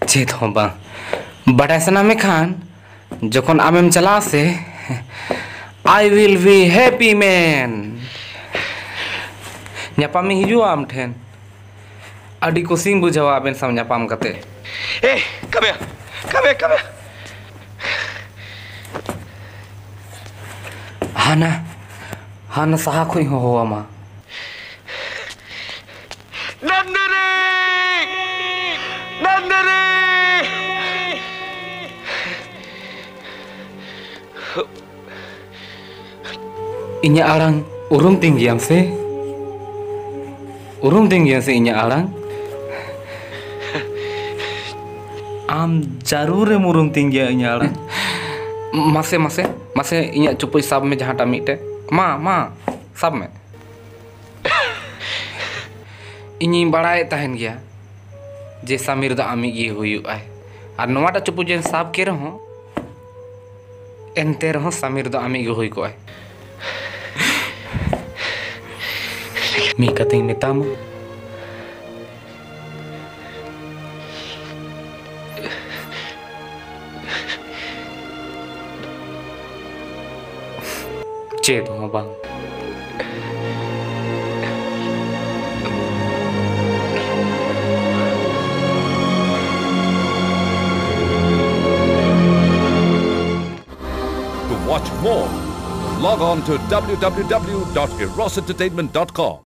चेत हो बा बड़ा सना में खान जखन आमेम चला से I will be happy man ᱧᱟᱯᱟᱢ ᱦᱤᱡᱩᱜᱼᱟ ᱟᱢ ᱴᱷᱮᱱ ᱟᱹᱰᱤ ᱠᱩᱥᱤᱧ ᱵᱩᱡᱷᱟᱹᱣᱟ ᱟᱵᱮᱱ ᱥᱟᱶ ᱧᱟᱯᱟᱢ ᱠᱟᱛᱮ Hey, come here. Come here, come here. Hana saha khoi ho ama Nandini! Nandini! inya arang urum tinggiam se inya arang am jarur murum tinggi inya arang mase inya cupuy sab me jahata mite ma sab me ini barai tahen gya je Samir do ami gi huyu ai ar nowata cupu jen sab ke reho ente reho Samir do ami gi huy ko ai mi kating metamu ced ho bang To watch more, log on to www.erosentertainment.com.